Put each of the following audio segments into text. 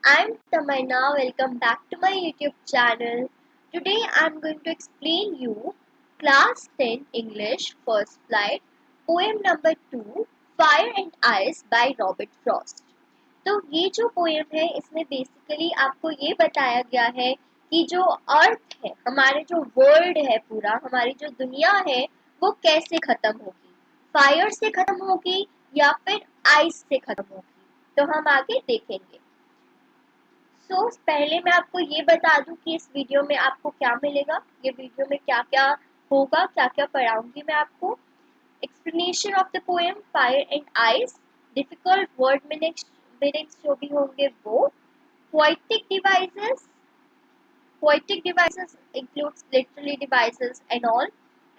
I'm Tamanna. Welcome back to my YouTube channel. Today I'm going to explain you Class 10 English First Flight Poem number 2 Fire and Ice by Robert Frost. तो ये जो poem है इसमें basically आपको ये बताया गया है कि जो अर्थ है, हमारे जो वर्ल्ड है पूरा, हमारी जो दुनिया है वो कैसे खत्म होगी, फायर से खत्म होगी या फिर आइस से खत्म होगी। तो हम आगे देखेंगे। पहले मैं आपको ये बता दूं कि इस वीडियो में आपको क्या मिलेगा, ये वीडियो में क्या क्या होगा, क्या क्या पढ़ाऊंगी मैं आपको। Explanation of the poem fire and ice, difficult word meanings जो भी होंगे वो, poetic devices, poetic devices includes literary devices and all,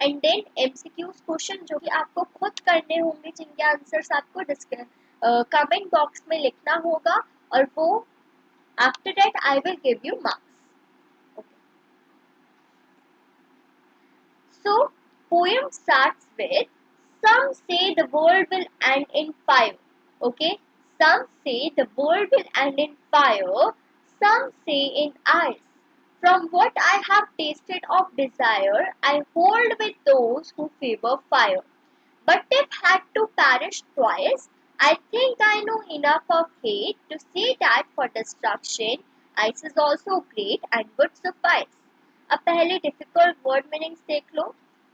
and then MCQs question जो कि आपको खुद करने होंगे, जिनके आंसर्स आपको कमेंट बॉक्स में लिखना होगा और वो after that I will give you marks. Okay. So poem starts with some say the world will end in fire. Okay. Some say the world will end in fire. Some say in ice. From what I have tasted of desire, I hold with those who favor fire. But if had to perish twice, I think I know enough of hate to say that for destruction, ice is also great and would suffice. अब पहले difficult word meanings देख लो।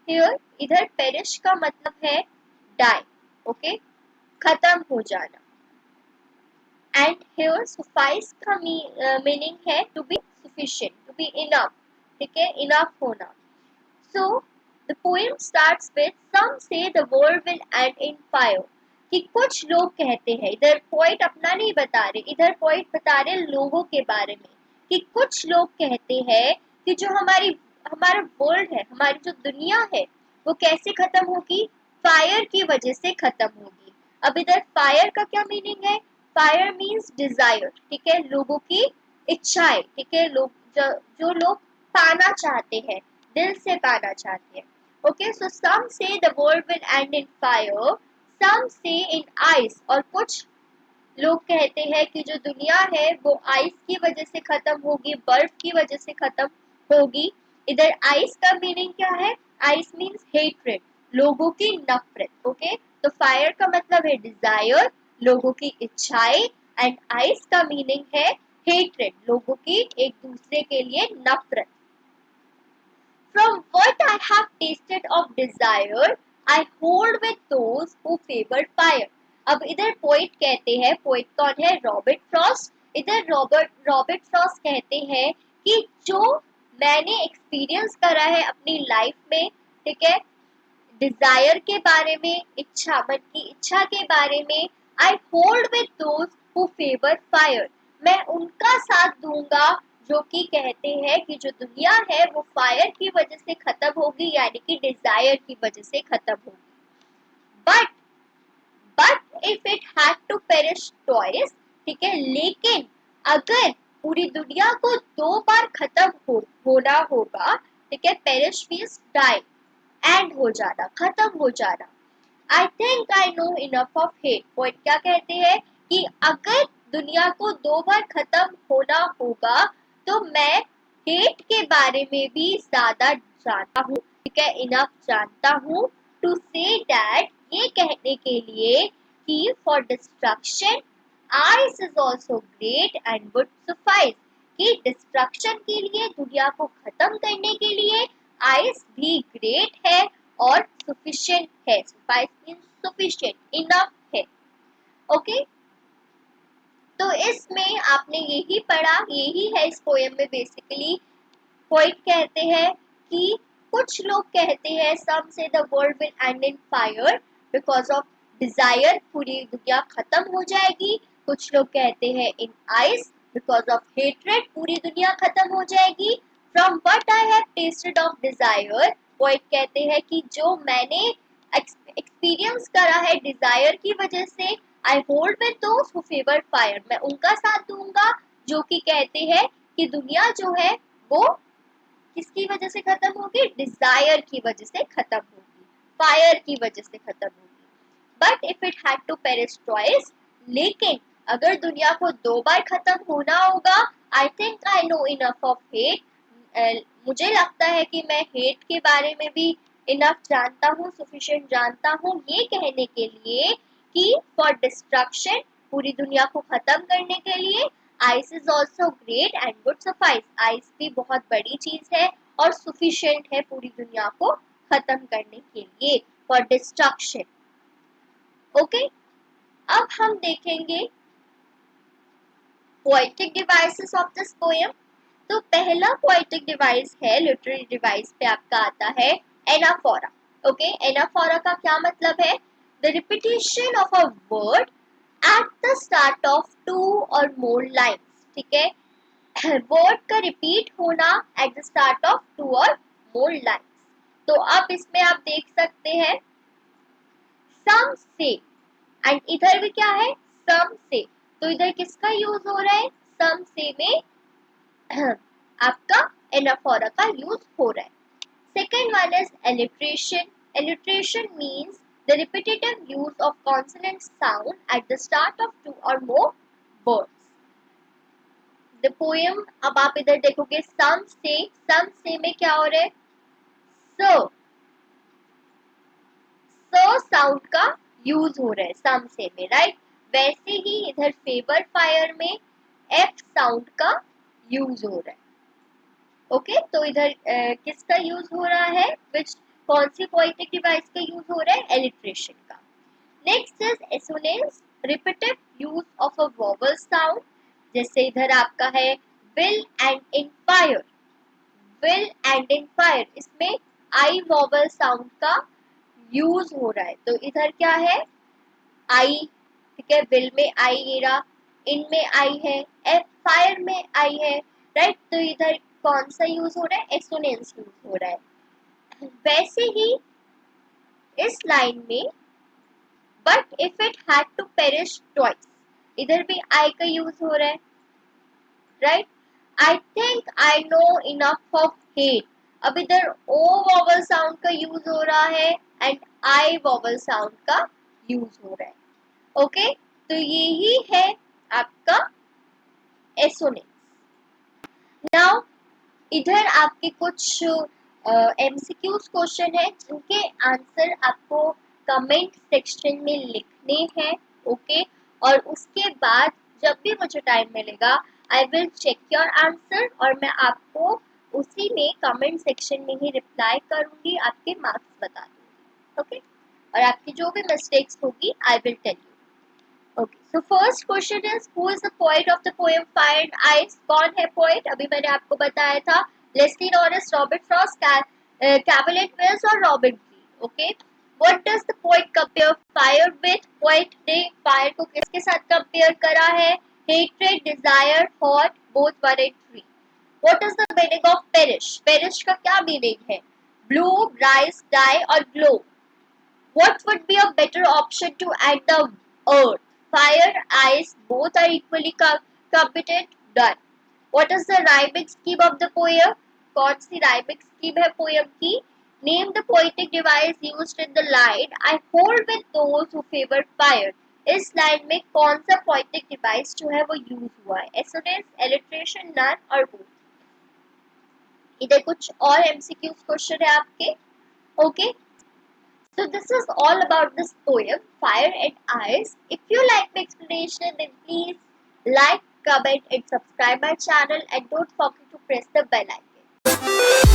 Here इधर perish का मतलब है die, okay, खत्म हो जाना। एंड हियर सफाइस का मीनिंग है to be sufficient, to be enough, ठीक है, इनफ होना। So the poem starts with some say the world will end in fire. कि कुछ लोग कहते हैं, इधर पोइट अपना नहीं बता रहे, इधर पोइट बता रहे लोगों के बारे में कि कुछ लोग कहते हैं कि जो हमारा वर्ल्ड है, हमारी जो दुनिया है वो कैसे खत्म होगी, फायर की वजह से खत्म होगी। अब इधर फायर का क्या मीनिंग है, फायर मीन्स डिजायर, ठीक है, लोगों की इच्छाएं, ठीक है, जो लोग पाना चाहते हैं, दिल से पाना चाहते हैं। Okay, so some say the world will end in fire, some say in ice, और कुछ लोग कहते हैं कि जो दुनिया है वो आइस की वजह से खत्म होगी, बर्फ की वजह से खत्म होगी। इधर आइस का मीनिंग क्या है, आइस मीन्स हेट्रेड, लोगों की नफरत। ओके, तो फायर का मतलब है डिजायर, लोगों की इच्छाएं, एंड आइस का मीनिंग है हेट्रेड, लोगों की एक दूसरे के लिए नफरत। From what I have tasted of desire, I hold with those who favor fire. अब इधर पोइट कहते हैं, पोइट कौन है, रॉबर्ट फ्रॉस्ट। इधर रॉबर्ट फ्रॉस्ट कहते हैं कि जो मैंने एक्सपीरियंस करा है अपनी लाइफ में, ठीक है, डिजायर के बारे में, इच्छा, मन की इच्छा के बारे में, I hold with those who favour fire, मैं उनका साथ दूंगा जो कि कहते हैं कि जो दुनिया है वो फायर की वजह से खत्म होगी, यानी कि डिजायर की वजह से खत्म होगी। But if it had to perish twice, ठीक है, लेकिन अगर पूरी दुनिया को दो बार होना होगा, ठीक है, पेरिश मीन्स डाई, एंड हो जाना, खत्म हो जाना। आई think I know enough of hate, point क्या कहते हैं कि अगर दुनिया को दो बार खत्म होना होगा तो मैं हेट के बारे में भी ज्यादा जानता हूँ, ठीक है, इनफ जानता हूँ टू से दैट, ये कहने के लिए कि for destruction ice is also great and would suffice, कि डिस्ट्रक्शन के लिए, दुनिया को खत्म करने के लिए आइस भी ग्रेट है और सफिशिएंट है, सफाइस मींस सफिशिएंट, इनफ है। ओके, तो इसमें आपने यही पढ़ा, यही है इस पोएम में बेसिकली। पोइट कहते हैं कि कुछ लोग कहते हैं सम say the world will end in fire because of desire, पूरी दुनिया खत्म हो जाएगी। कुछ लोग कहते हैं इन आइस बिकॉज ऑफ हेट्रेड, पूरी दुनिया खत्म हो जाएगी। From what I have tested of desire, poet कहते हैं कि जो मैंने एक्सपीरियंस करा है डिजायर की वजह से, I hold with those who favour fire, मैं उनका साथ दूंगा जो कि कहते हैं कि दुनिया जो है वो किसकी वजह से खत्म होगी, डिजायर की वजह से खत्म होगी, फायर की वजह से खत्म होगी। But if it had to perish twice, लेकिन अगर दुनिया को 2 बार खत्म होना होगा, I think I know enough of hate, मुझे लगता है कि मैं हेट के बारे में भी इनफ जानता हूँ, सफिशिएंट जानता हूँ ये कहने के लिए कि फॉर डिस्ट्रक्शन, पूरी दुनिया को खत्म करने के लिए, ice is also great and good suffice, ice भी बहुत बड़ी चीज है और सफिशिएंट है पूरी दुनिया को खत्म करने के लिए फॉर डिस्ट्रक्शन। ओके, अब हम देखेंगे poetic devices of this poem. तो पहला पोएटिक डिवाइस है, लिटरेरी डिवाइस पे आपका आता है एनाफोरा। ओके, एनाफोरा का क्या मतलब है? The repetition of a word at the start of 2 और मोर लाइन्स। ठीक है, वर्ड का रिपीट होना एट द स्टार्ट ऑफ 2 और मोर लाइन्स। तो अब इसमें आप देख सकते हैं सम से, एंड इधर भी क्या है? सम से। तो इधर किसका यूज हो रहा है? सम से में आपका एनाफोरा का यूज हो रहा है। Second one is alliteration. Alliteration means the repetitive use of consonant sound at the start of 2 और मोर वर्ड्स। द पोएम, अब आप इधर देखोगे सम से में क्या हो रहा है? स साउंड का यूज हो रहा है सम से में, राइट? वैसे ही इधर फेवर फायर में एफ साउंड का यूज हो रहा है। ओके, तो इधर किसका यूज हो रहा है? विच, कौन सी पोएटिक डिवाइस का यूज हो रहा है? एलिट्रेशन का। Next is assonance, repetitive use of a vowel sound. जैसे इधर आपका है will and empire, will and empire, इसमें आई वोवल साउंड का यूज हो रहा है। तो इधर क्या है? आई, ठीक है, विल में आई एरा, इन में आई है, एफ फायर में आई है, राइट? तो इधर कौन सा यूज हो रहा है? एसोनेंस यूज हो रहा है। वैसे ही इस लाइन में but if it had to perish twice, इधर भी आई का यूज हो रहा है, right? I think I know enough of hate, अब इधर ओ वोवल साउंड का यूज हो रहा है एंड आई वोवल साउंड का यूज हो रहा है। ओके, तो यही है आपका एसोनेंस। नाउ इधर आपके कुछ एमसीक्यूज क्वेश्चन है जिनके आंसर आपको कमेंट सेक्शन में लिखने हैं। ओके, और उसके बाद जब भी मुझे टाइम मिलेगा I will check your answer और मैं आपको उसी में कमेंट सेक्शन में ही रिप्लाई करूंगी, आपके मार्क्स बता दूंगी। ओके, और आपकी जो भी मिस्टेक्स होगी I will tell you. Okay, so first question is who is the poet of the poem Fire and Ice? कौन है poet? अभी मैंने आपको बताया था लेस्ली नॉरिस, रॉबर्ट फ्रॉस्ट, कैवलेट मिल्स और Robert Greene. Okay, what does the poet compare fire with? Poet ने fire को किसके साथ compare करा है? Hatred, desire, hot, both 1 and 3. What is the meaning of perish? Perish का क्या meaning है? Bloom, rise, die और glow. What would be a better option to add the earth? Fire, ice, both are equally competent. Done. What is the rhyming scheme of the poem? कौन सी rhyming scheme है poem की? Name the poetic device used in the line I hold with those who favor fire. इस line में कौन सा poetic device जो है वो यूज हुआ है? Assonance, alliteration, none और both. इधर कुछ और MCQ क्वेश्चन है आपके. Okay. So this is all about this poem, Fire and Ice. If you like my explanation, then please like, comment and subscribe my channel and don't forget to press the bell icon.